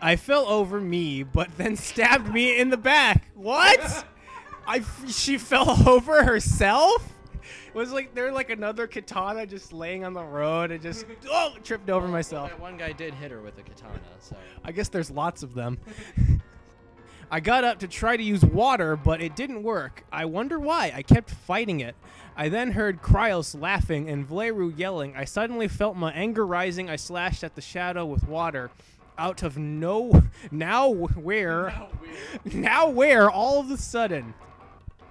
I fell over me, but then stabbed me in the back. What? She fell over herself? It was like there like another katana just laying on the road and just tripped over myself. Well, one guy did hit her with a katana, so I guess there's lots of them. I got up to try to use water, but it didn't work. I wonder why. I kept fighting it. I then heard Kryos laughing and Vleru yelling. I suddenly felt my anger rising. I slashed at the shadow with water. Out of now where all of a sudden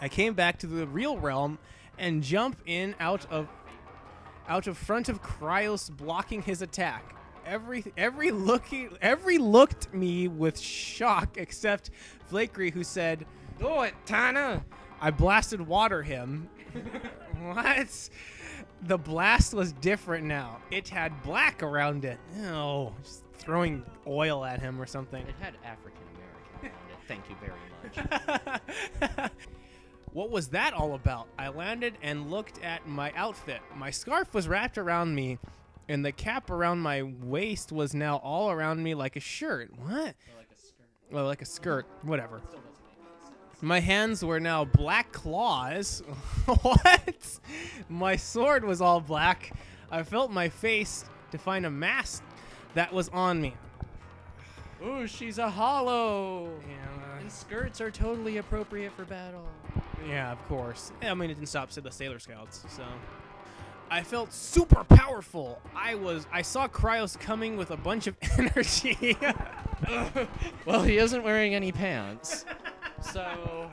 I came back to the real realm and jump in out of front of Kryos, blocking his attack. Every looked me with shock except Flakery, who said, "Do it, Tana." I blasted water him. What? The blast was different now. It had black around it. Oh, just throwing oil at him or something. It had African American on it. Thank you very much. What was that all about? I landed and looked at my outfit. My scarf was wrapped around me, and the cap around my waist was now all around me like a shirt. What? Or like a skirt. Well, like a skirt. Whatever. My hands were now black claws. What? My sword was all black. I felt my face to find a mask that was on me. Ooh, she's a hollow. Yeah. And skirts are totally appropriate for battle. Yeah, of course. I mean, it didn't stop the Sailor Scouts, so. I felt super powerful. I saw Kryos coming with a bunch of energy. Well, he isn't wearing any pants. So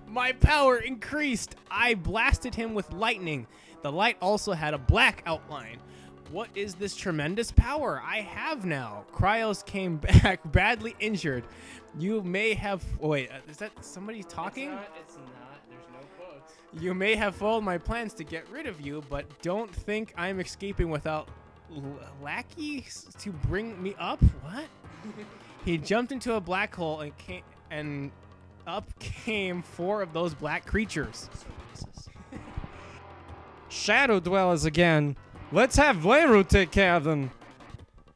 my power increased. I blasted him with lightning. The light also had a black outline. What is this tremendous power I have now? Kryos came back badly injured. You may have... Wait, is that somebody talking? It's not. There's no quotes. You may have followed my plans to get rid of you, but don't think I'm escaping without lackeys to bring me up? What? He jumped into a black hole and up came 4 of those black creatures. Shadow Dwellers again. Let's have Vleru take care of them.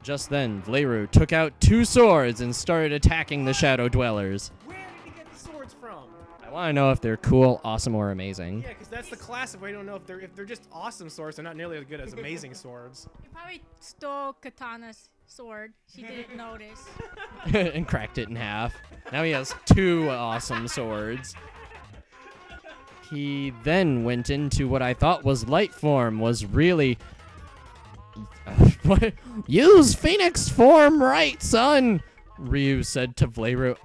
Just then, Vleru took out 2 swords and started attacking the Shadow Dwellers. Where did he get the swords from? I want to know if they're cool, awesome, or amazing. Yeah, because that's the classic way to know if they're just awesome swords. They're not nearly as good as amazing swords. He probably stole Katana's sword. She didn't notice. And cracked it in half. Now he has 2 awesome swords. He then went into what I thought was light form, was really... What? Use Phoenix form right, son! Ryu said to Vleru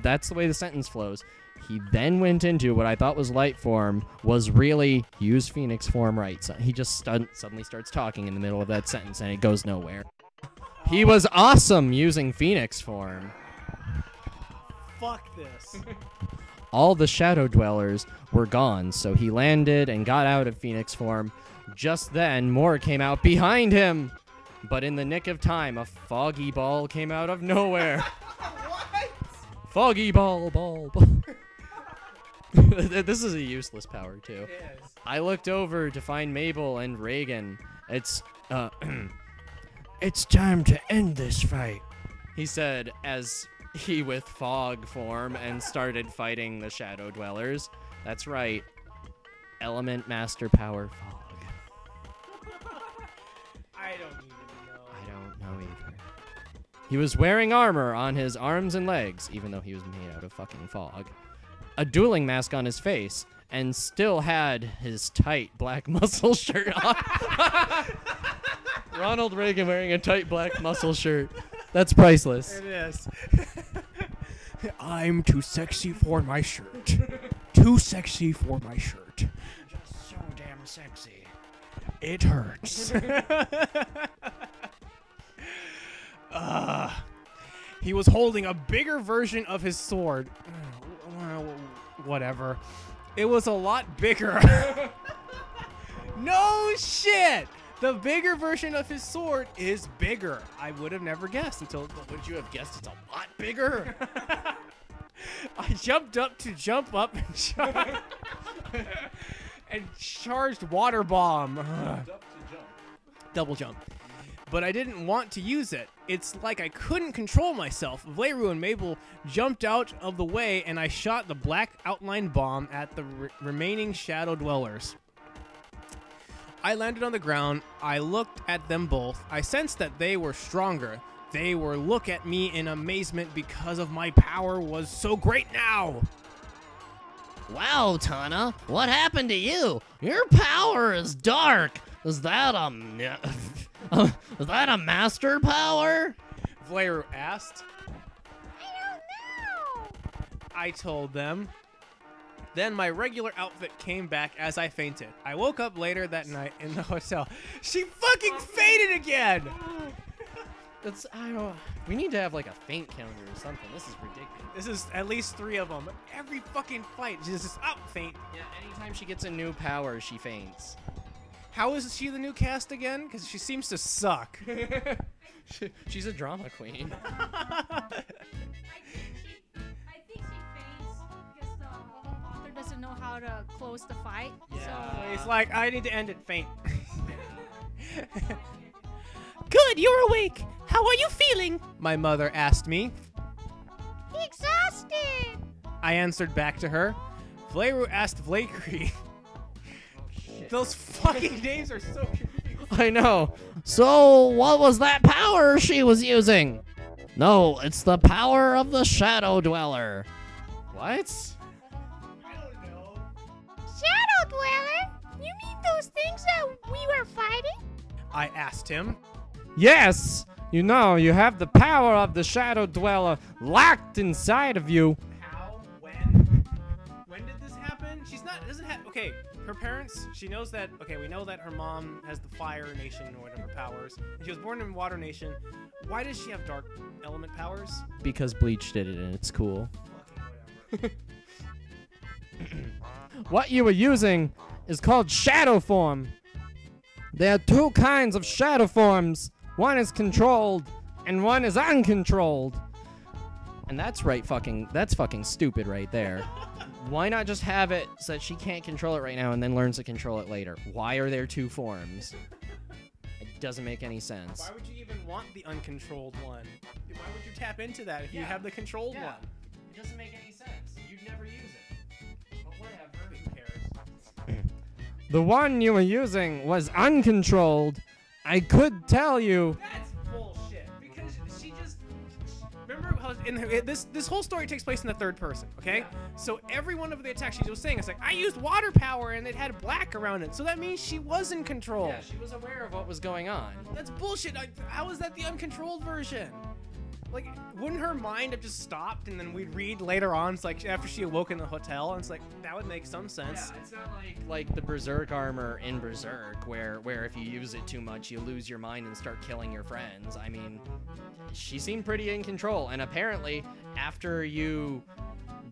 that's the way the sentence flows. He then went into what I thought was light form, was really use Phoenix form right, son. He just suddenly starts talking in the middle of that sentence and it goes nowhere. He was awesome using Phoenix form. Fuck this. All the Shadow Dwellers were gone, so he landed and got out of Phoenix form. Just then, more came out behind him. But in the nick of time, a foggy ball came out of nowhere. What? Foggy ball. This is a useless power, too. Yes. I looked over to find Mabel and Reagan. It's time to end this fight, he said as he with fog form and started fighting the Shadow Dwellers. That's right. Element Master Power Fog. I don't even know. I don't know either. He was wearing armor on his arms and legs, even though he was made out of fucking fog. A dueling mask on his face, and still had his tight black muscle shirt on. Ronald Reagan wearing a tight black muscle shirt. That's priceless. It is. I'm too sexy for my shirt. Too sexy for my shirt. Just so damn sexy. It hurts. He was holding a bigger version of his sword. Whatever. It was a lot bigger. No shit! The bigger version of his sword is bigger. I would have never guessed until... Would you have guessed it's a lot bigger? I jumped up to jump up and charged water bomb. Double jump. but I didn't want to use it. It's like I couldn't control myself. Valeru and Mabel jumped out of the way, and I shot the black outline bomb at the remaining shadow dwellers. I landed on the ground. I looked at them both. I sensed that they were stronger. They were look at me in amazement because of my power was so great now. Wow, Tana, what happened to you? Your power is dark. Is that a master power? Valeru asked. I don't know. I told them. Then my regular outfit came back as I fainted. I woke up later that night in the hotel. She fucking fainted again! We need to have like a faint counter or something. This is ridiculous. This is at least 3 of them. Every fucking fight, she's just faint. Yeah, anytime she gets a new power, she faints. How is she the new cast again? Because she seems to suck. She's a drama queen. I think she faints because the author doesn't know how to close the fight. Yeah. He's like, I need to end it faint. Good, you're awake. How are you feeling? My mother asked me. Exhausted. I answered back to her. Valeru asked Vlakery. Those fucking names are so confusing. I know. So, what was that power she was using? No, it's the power of the Shadow Dweller. What? I don't know. Shadow Dweller? You mean those things that we were fighting? I asked him. Yes! You know, you have the power of the Shadow Dweller locked inside of you. How? When did this happen? She's not, doesn't have, okay, her parents, she knows that, okay, we know that her mom has the Fire Nation or whatever powers. And she was born in Water Nation. Why does she have Dark Element powers? Because Bleach did it and it's cool. Fucking whatever. What you were using is called Shadow Form. There are 2 kinds of Shadow Forms. One is controlled, and one is uncontrolled. And that's fucking stupid right there. Why not just have it so that she can't control it right now and then learns to control it later? Why are there 2 forms? It doesn't make any sense. Why would you even want the uncontrolled one? Why would you tap into that if you have the controlled one? It doesn't make any sense. You'd never use it. But whatever. Who cares? The one you were using was uncontrolled. I could tell you. That's bullshit. Because she just remember how this whole story takes place in the 3rd person. Okay, so every one of the attacks she was saying, it's like I used water power and it had black around it, so that means she was in control. Yeah, she was aware of what was going on. That's bullshit. How is that the uncontrolled version? Like, wouldn't her mind have just stopped and then we'd read later on, it's like after she awoke in the hotel, and it's like, that would make some sense. Yeah, it's not like the Berserk armor in Berserk, where if you use it too much, you lose your mind and start killing your friends. I mean, she seemed pretty in control, and apparently, after you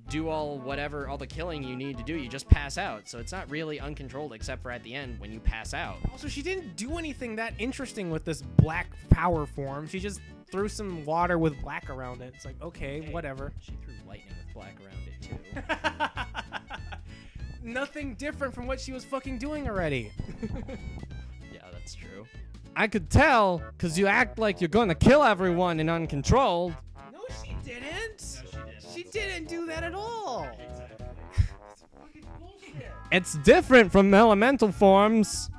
do all the killing you need to do, you just pass out. So it's not really uncontrolled except for at the end when you pass out. Also, she didn't do anything that interesting with this black power form. She just threw some water with black around it. It's like, okay, whatever. She threw lightning with black around it too. Nothing different from what she was fucking doing already. Yeah, that's true. I could tell, because you act like you're gonna kill everyone in uncontrolled. No, she didn't. She didn't do that at all. It's fucking bullshit. It's different from elemental forms.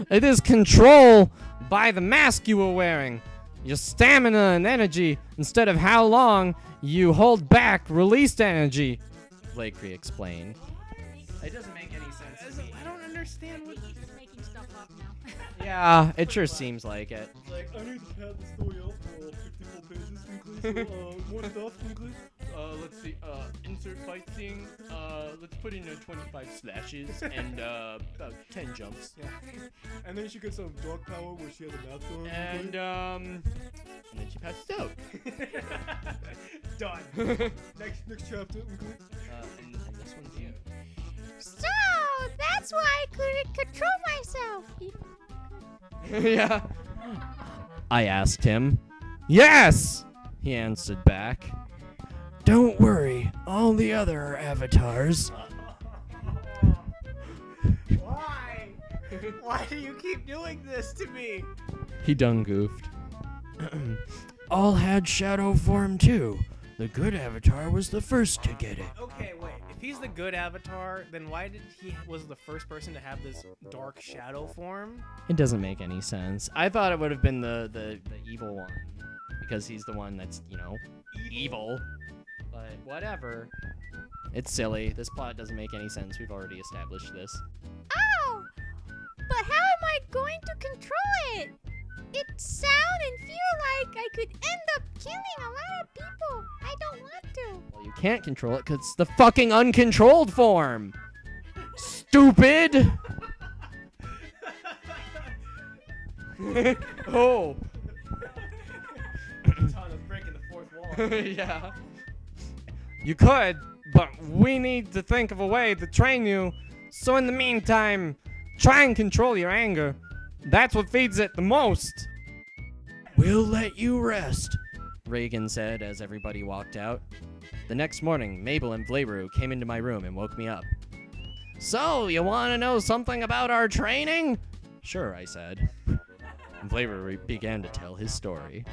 It is control by the mask you were wearing. Your stamina and energy, instead of how long you hold back released energy, Lakry explained. It doesn't make any sense to me. I don't understand what. He's just making stuff up now. Yeah, it sure seems like it. Like, I need to pad the story out for 54 pages, please. More stuff, please. Let's see, insert fight scene, let's put in 25 slashes and, about 10 jumps. Yeah. And then she gets some dog power where she has a mask on. And then she passes out. Done. Next chapter. And this one's you. So, that's why I couldn't control myself. Yeah. I asked him. Yes, he answered back. Don't worry, all the other avatars. Why? Why do you keep doing this to me? He done goofed. All had shadow form too. The good avatar was the first to get it. Okay, wait. If he's the good avatar, then why did he was the first person to have this dark shadow form? It doesn't make any sense. I thought it would have been the evil one. Because he's the one that's, you know, evil. But whatever. It's silly. This plot doesn't make any sense. We've already established this. Oh! But how am I going to control it? It sound and feel like I could end up killing a lot of people. I don't want to. Well, you can't control it because it's the fucking uncontrolled form. Stupid! Oh. Katana's breaking the fourth wall. Yeah. You could, but we need to think of a way to train you. So in the meantime, try and control your anger. That's what feeds it the most. We'll let you rest, Reagan said as everybody walked out. The next morning, Mabel and Vleru came into my room and woke me up. So, you want to know something about our training? Sure, I said. Vleru began to tell his story.